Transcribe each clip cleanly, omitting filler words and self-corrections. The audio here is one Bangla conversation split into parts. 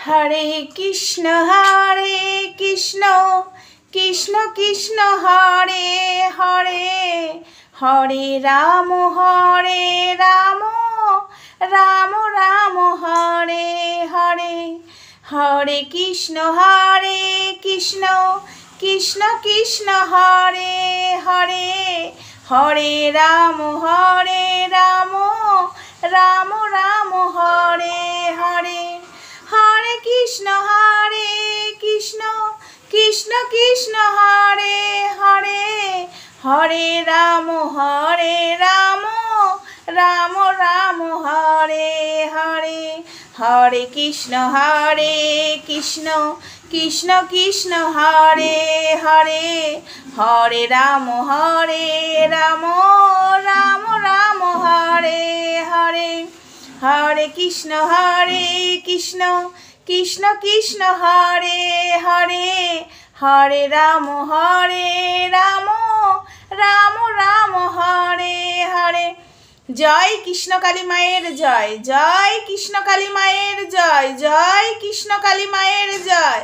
হরে কৃষ্ণ কৃষ্ণ কৃষ্ণ হরে হরে, হরে রাম রাম রাম হরে হরে। হরে কৃষ্ণ কৃষ্ণ কৃষ্ণ হরে হরে, হরে রাম রাম রাম হরে হরে। হরে কৃষ্ণ কৃষ্ণ কৃষ্ণ হরে হরে, হরে রাম রাম রাম হরে হরে। হরে কৃষ্ণ কৃষ্ণ কৃষ্ণ হরে হরে, হরে রাম রাম রাম হরে হরে। হরে কৃষ্ণ কৃষ্ণ কৃষ্ণ হরে হরে, হরে রাম রাম রাম হরে হরে। জয় কৃষ্ণকালী মায়ের জয়, জয় কৃষ্ণকালী মায়ের জয়, জয় কৃষ্ণকালী মায়ের জয়,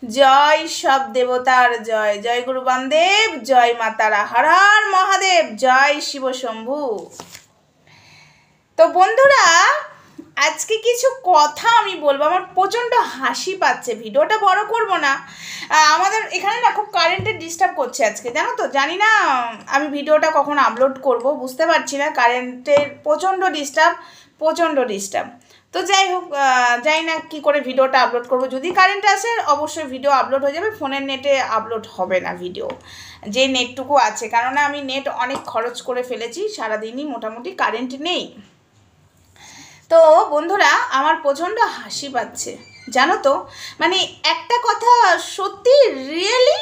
জয় সব দেবতার জয়। জয় গুরু বামদেব, জয় মা তারা, হর হর মহাদেব, জয় শিব শম্ভু। তো বন্ধুরা, আজকে কিছু কথা আমি বলবো। আমার প্রচণ্ড হাসি পাচ্ছে, ভিডিওটা বড় করব না। আমাদের এখানে না খুব কারেন্টের ডিস্টার্ব করছে আজকে, জানো তো। জানি না আমি ভিডিওটা কখন আপলোড করব, বুঝতে পারছি না। কারেন্টের প্রচণ্ড ডিস্টার্ব। তো যাই হোক, জানি না কী করে ভিডিওটা আপলোড করব। যদি কারেন্ট আসে অবশ্যই ভিডিও আপলোড হয়ে যাবে, ফোনের নেটে আপলোড হবে না ভিডিও, যে নেটটুকু আছে। কেননা আমি নেট অনেক খরচ করে ফেলেছি, সারাদিনই মোটামুটি কারেন্ট নেই। তো বন্ধুরা, আমার প্রচণ্ড হাসি পাচ্ছে, জানো তো। মানে একটা কথা সত্যি রিয়েলি,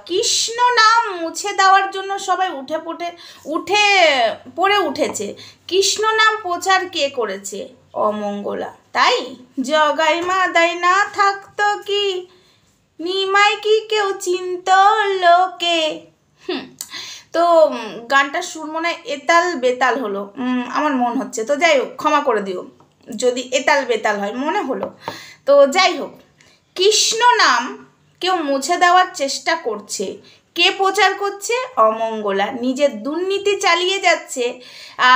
কৃষ্ণ নাম মুছে দেওয়ার জন্য সবাই উঠে পড়ে উঠেছে। কৃষ্ণ নাম প্রচার কে করেছে? অমঙ্গলা, তাই? জগাই মাদাই না থাকতো কি, নিমাই কি কেউ চিনত লোকে। তো গানটার সুর মনে হয় এতাল বেতাল হলো, আমার মন হচ্ছে। তো যাই হোক, ক্ষমা করে দিও যদি এতাল বেতাল হয়, মনে হলো। তো যাই হোক, কৃষ্ণ নাম কেউ মুছে দেওয়ার চেষ্টা করছে। কে প্রচার করছে? অমঙ্গলা। নিজের দুর্নীতি চালিয়ে যাচ্ছে,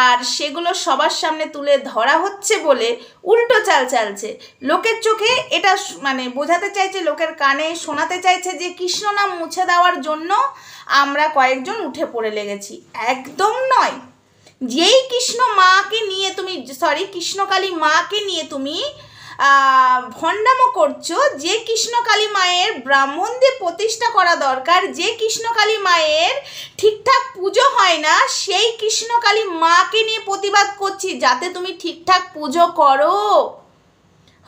আর সেগুলো সবার সামনে তুলে ধরা হচ্ছে বলে উল্টো চাল চালছে। লোকের চোখে এটা মানে বোঝাতে চাইছে, লোকের কানে শোনাতে চাইছে যে কৃষ্ণ নাম মুছে দেওয়ার জন্য আমরা কয়েকজন উঠে পড়ে লেগেছি। একদম নয়। যেই কৃষ্ণ মাকে নিয়ে তুমি, কৃষ্ণকালী মাকে নিয়ে তুমি ভণ্ডামো করছো, যে কৃষ্ণকালী মায়ের ব্রাহ্মণ দিয়ে প্রতিষ্ঠা করা দরকার, যে কৃষ্ণকালী মায়ের ঠিকঠাক পুজো হয় না, সেই কৃষ্ণকালী মাকে নিয়ে প্রতিবাদ করছি যাতে তুমি ঠিকঠাক পুজো করো।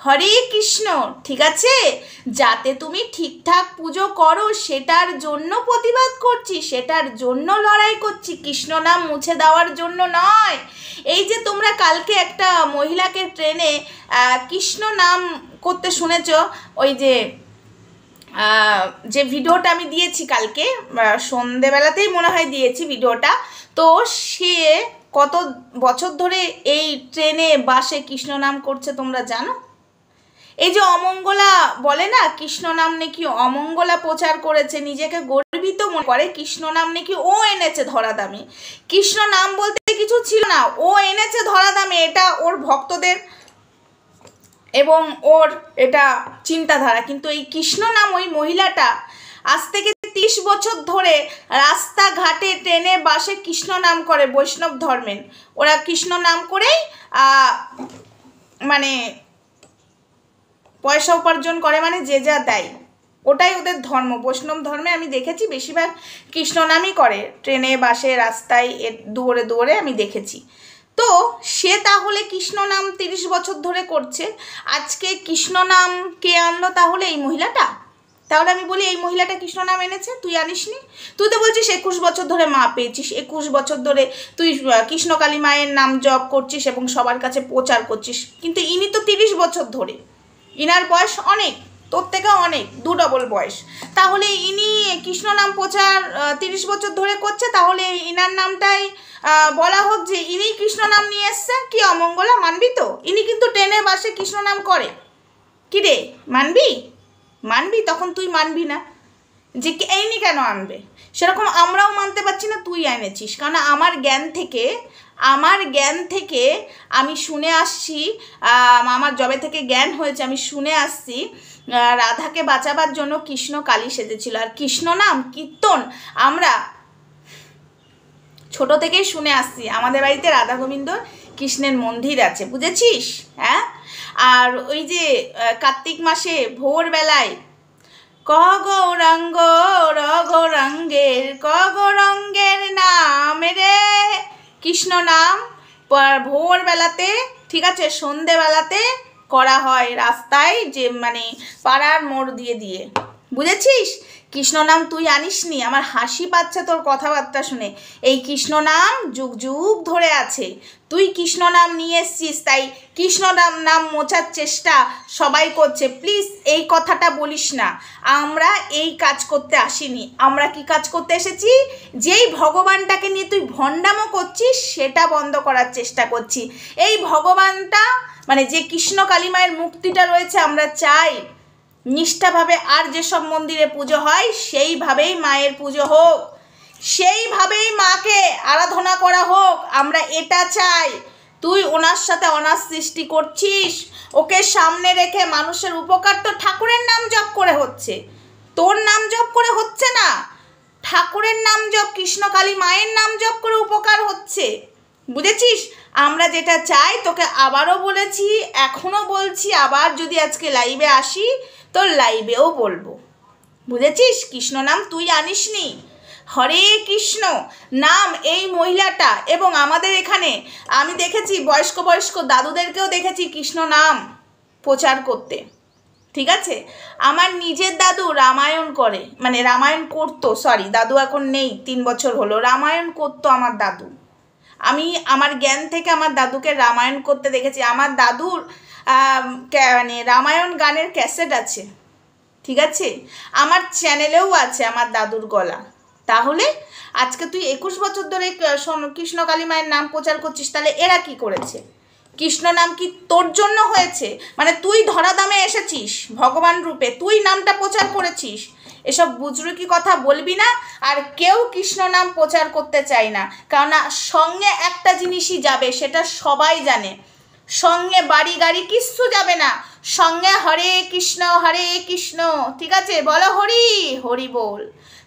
হরে কৃষ্ণ, ঠিক আছে? যাতে তুমি ঠিকঠাক পুজো করো সেটার জন্য প্রতিবাদ করছি, সেটার জন্য লড়াই করছি, কৃষ্ণ নাম মুছে দেওয়ার জন্য নয়। এই যে তোমরা কালকে একটা মহিলাকে ট্রেনে কৃষ্ণ নাম করতে শুনেছ, ওই যে ভিডিওটা আমি দিয়েছি কালকে সন্ধেবেলাতেই মনে হয় দিয়েছি ভিডিওটা। তো সে কত বছর ধরে এই ট্রেনে বাসে কৃষ্ণ নাম করছে তোমরা জানো? এই যে অমঙ্গলা বলে না, কৃষ্ণ নাম নাকি অমঙ্গলা প্রচার করেছে, নিজেকে গর্বিত মনে করে, কৃষ্ণ নাম নাকি ও এনেছে ধরাধামে। কৃষ্ণ নাম বলতে কিছু ছিল না, ও এনেছে ধরাধামে। এটা ওর ভক্তদের এবং ওর এটা চিন্তাধারা। কিন্তু এই কৃষ্ণ নাম, ওই মহিলাটা আজ থেকে 30 বছর ধরে রাস্তাঘাটে ট্রেনে বাসে কৃষ্ণ নাম করে। বৈষ্ণব ধর্মের ওরা কৃষ্ণ নাম করেই মানে পয়সা উপার্জন করে, মানে যে যা দেয় ওটাই ওদের ধর্ম। বৈষ্ণব ধর্মে আমি দেখেছি বেশিরভাগ কৃষ্ণ নামই করে, ট্রেনে বাসে রাস্তায় দৌড়ে আমি দেখেছি। তো সে তাহলে কৃষ্ণ নাম 30 বছর ধরে করছে। আজকে কৃষ্ণ নাম কে আনলো তাহলে? এই মহিলাটা। তাহলে আমি বলি, এই মহিলাটা কৃষ্ণ নাম এনেছে, তুই আনিসনি? তুই তো বলছিস 21 বছর ধরে মা পেয়েছিস, 21 বছর ধরে তুই কৃষ্ণকালী মায়ের নাম জপ করছিস এবং সবার কাছে প্রচার করছিস। কিন্তু ইনি তো 30 বছর ধরে, ইনার বয়স অনেক, তোর থেকে অনেক 2 ডবল বয়স। তাহলে ইনি কৃষ্ণ নাম প্রচার 30 বছর ধরে করছে, তাহলে ইনার নামটাই বলা হোক যে ইনি কৃষ্ণ নাম নিয়ে এসছে। কি অমঙ্গলা, মানবি তো? ইনি কিন্তু ট্রেনে বাসে কৃষ্ণ নাম করে, কিরে মানবি? মানবি? তখন তুই মানবি না যে এইনি কেন আনবে, সেরকম আমরাও মানতে পারছি না, তুই এনেছিস। কারণ আমার জ্ঞান থেকে আমি শুনে আসছি, আমার জবে থেকে জ্ঞান হয়েছে আমি শুনে আসছি রাধাকে বাঁচাবার জন্য কৃষ্ণ কালী সেজেছিল। আর কৃষ্ণ নাম কীর্তন আমরা ছোট থেকেই শুনে আসছি। আমাদের বাড়িতে রাধা গোবিন্দ কৃষ্ণের মন্দির আছে, বুঝেছিস? হ্যাঁ, আর ওই যে কার্তিক মাসে ভোরবেলায় ক গৌরঙ্গের নাম রে, কৃষ্ণ নাম ভোরবেলাতে, ঠিক আছে, সন্ধেবেলাতে করা হয় রাস্তায়, যে মানে পাড়ার মোড় দিয়ে, বুঝেছিস? কৃষ্ণ নাম তুই আনিসনি। আমার হাসি পাচ্ছে তোর কথাবার্তা শুনে। এই কৃষ্ণ নাম যুগ যুগ ধরে আছে, তুই কৃষ্ণ নাম নিয়ে এসছিস, তাই কৃষ্ণ নাম মোছার চেষ্টা সবাই করছে। প্লিজ এই কথাটা বলিস না। আমরা এই কাজ করতে আসিনি। আমরা কি কাজ করতে এসেছি? যেই ভগবানটাকে নিয়ে তুই ভণ্ডামো করছিস সেটা বন্ধ করার চেষ্টা করছি। এই ভগবানটা মানে যে কৃষ্ণ কালী মায়ের মুক্তিটা রয়েছে, আমরা চাই নিষ্ঠাভাবে আর যেসব মন্দিরে পুজো হয় সেইভাবেই মায়ের পুজো হোক, সেইভাবেই মাকে আরাধনা করা হোক। আমরা এটা চাই। তুই ওনার সাথে অনার সৃষ্টি করছিস, ওকে সামনে রেখে মানুষের উপকার তো ঠাকুরের নাম জপ করে হচ্ছে, তোর নাম জপ করে হচ্ছে না। ঠাকুরের নাম জপ, কৃষ্ণ কালী মায়ের নাম জপ করে উপকার হচ্ছে, বুঝেছিস? আমরা যেটা চাই, তোকে আবারও বলেছি, এখনও বলছি, আবার যদি আজকে লাইভে আসি তোর লাইভেও বলবো, বুঝেছিস? কৃষ্ণ নাম তুই আনিসনি। হরে কৃষ্ণ নাম এই মহিলাটা, এবং আমাদের এখানে আমি দেখেছি বয়স্ক দাদুদেরকেও দেখেছি কৃষ্ণ নাম প্রচার করতে, ঠিক আছে? আমার নিজের দাদু রামায়ণ করে, মানে রামায়ণ করতো, সরি দাদু এখন নেই, 3 বছর হলো, রামায়ণ করতো আমার দাদু। আমি আমার জ্ঞান থেকে আমার দাদুকে রামায়ণ করতে দেখেছি। আমার দাদুর মানে রামায়ণ গানের ক্যাসেট আছে, ঠিক আছে? আমার চ্যানেলেও আছে আমার দাদুর গলা। তাহলে আজকে তুই 21 বছর ধরে কৃষ্ণ কালী মায়ের নাম প্রচার করছিস, তাহলে এরা কি করেছে? কৃষ্ণ নাম কি তোর জন্য হয়েছে? মানে তুই ধরাধামে এসেছিস ভগবান রূপে, তুই নামটা প্রচার করেছিস। এসব বুজরুকি কথা বলবি না। আর কেউ কৃষ্ণ নাম প্রচার করতে চায় না, কারণ সঙ্গে একটা জিনিসই যাবে, সেটা সবাই জানে। সঙ্গে বাড়ি গাড়ি কিচ্ছু যাবে না, সঙ্গে হরে কৃষ্ণ, ঠিক আছে? বলো হরি হরি বল,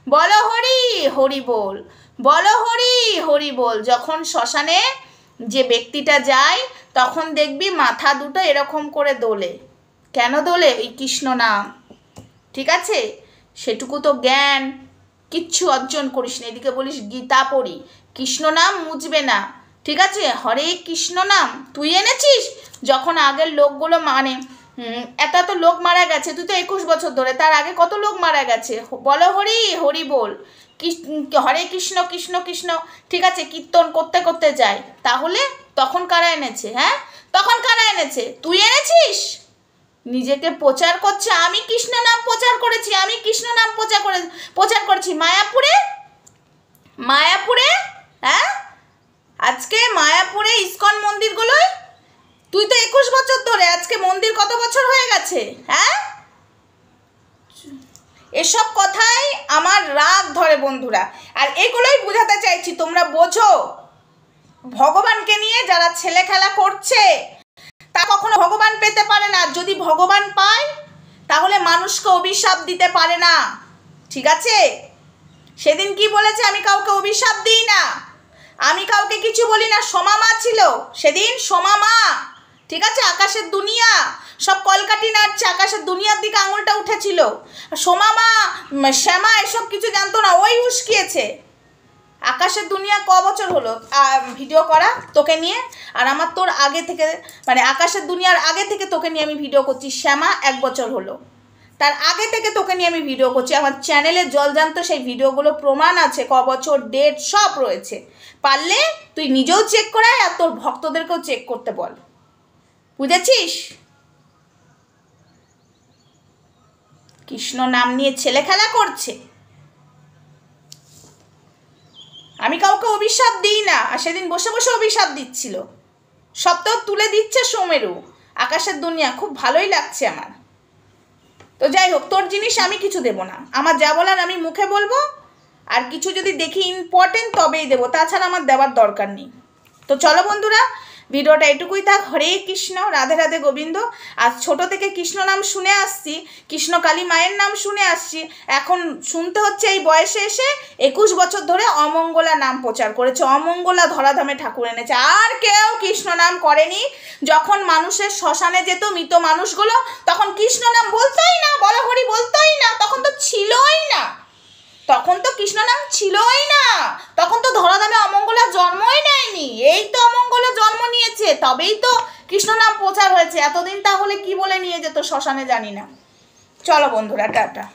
বলো হরি হরি বল, বলো হরি হরি বল। যখন শ্মশানে যে ব্যক্তিটা যায়, তখন দেখবি মাথা দুটো এরকম করে দোলে। কেন দোলে? এই কৃষ্ণ নাম, ঠিক আছে? সেটুকু তো জ্ঞান কিচ্ছু অর্জন করিস না, এদিকে বলিস গীতা পড়ি, কৃষ্ণ নাম মুছবে না, ঠিক আছে? হরে কৃষ্ণ নাম তুই এনেছিস। যখন আগের লোকগুলো মানে এত লোক মারা গেছে, তুই তো 21 বছর ধরে, তার আগে কত লোক মারা গেছে। বলো হরি হরি বল, হরে কৃষ্ণ কৃষ্ণ কৃষ্ণ, ঠিক আছে? কীর্তন করতে করতে যায়। তাহলে তখন কারা এনেছে? হ্যাঁ, তখন কারা এনেছে? তুই এনেছিস। নিজেকে প্রচার করছে, আমি কৃষ্ণ নাম প্রচার করেছি, আমি কৃষ্ণ নাম প্রচার করেছি মায়াপুরে, হ্যাঁ, আজকে মায়াপুরে ইসকন মন্দিরগুলোয়। তুই তো 21 বছর ধরে, আজকে মন্দির কত বছর হয়ে গেছে? হ্যাঁ, এসব কথাই আমার রাগ ধরে বন্ধুরা। আর এগুলোই বোঝাতে চাইছি, তোমরা বোঝো। ভগবানকে নিয়ে যারা ছেলে খেলা করছে তা কখনো ভগবান পেতে পারে না। যদি ভগবান পায় তাহলে মানুষকে অভিশাপ দিতে পারে না, ঠিক আছে? সেদিন কি বলেছে? আমি কাউকে অভিশাপ দিই না, আমি কাউকে কিছু বলি না। সোমা মা ছিল সেদিন, সোমা মা, ঠিক আছে? আকাশের দুনিয়া সব কলকাঠি নাড়ছে, আকাশের দুনিয়ার দিকে আঙুলটা উঠেছিল। সোমা মা, শ্যামা এসব কিছু জানতো না, ওই উস্কিয়েছে। আকাশের দুনিয়া ক বছর হলো ভিডিও করা তোকে নিয়ে? আর আমার তোর আগে থেকে, মানে আকাশের দুনিয়ার আগে থেকে তোকে নিয়ে আমি ভিডিও করছি। শ্যামা 1 বছর হলো, তার আগে থেকে তোকে নিয়ে আমি ভিডিও করছি। আমার চ্যানেলে জলজান্ত সেই ভিডিওগুলো প্রমাণ আছে, ক বছর ডেট সব রয়েছে। পারলে তুই নিজেও চেক করায় আর তোর ভক্তদেরকেও চেক করতে বল, বুঝেছিস? কৃষ্ণ নাম নিয়ে ছেলে খেলা করছে। আমি কাউকে অভিশাপ দিই না, আর সেদিন বসে বসে অভিশাপ দিচ্ছিল। সব তো তুলে দিচ্ছে সোমেরু, আকাশের দুনিয়া। খুব ভালোই লাগছে আমার। তো যাই হোক, তোর জিনিস আমি কিছু দেবো না, আমার যা বলার আমি মুখে বলবো, আর কিছু যদি দেখি ইম্পর্টেন্ট তবেই দেবো, তাছাড়া আমার দেওয়ার দরকার নেই। তো চলো বন্ধুরা, ভিডিওটা এটুকুই থাক। হরে কৃষ্ণ, রাধে রাধে গোবিন্দ। আর ছোট থেকে কৃষ্ণ নাম শুনে আসছি, কৃষ্ণকালী মায়ের নাম শুনে আসছি, এখন শুনতে হচ্ছে এই বয়সে এসে 21 বছর ধরে অমঙ্গলা নাম প্রচার করেছে, অমঙ্গলা ধরাধামে ঠাকুর এনেছে। আর কেউ কৃষ্ণ নাম করেনি। যখন মানুষের শ্মশানে যেত মৃত মানুষগুলো, তখন কৃষ্ণ নাম বলতোই না, বলা হরি বলতোই না, তখন তো ছিলই না, তখন তো কৃষ্ণ নাম ছিলই না, তখন তো ধরাধামে অমঙ্গলা জন্মই নেয়নি। এই তো অমঙ্গলা জন্ম নিয়েছে, তবেই তো কৃষ্ণ নাম প্রচার হয়েছে। এতদিন তাহলে কি বলে নিয়ে যেত শ্মশানে জানি না। চলো বন্ধুরা, টাটা।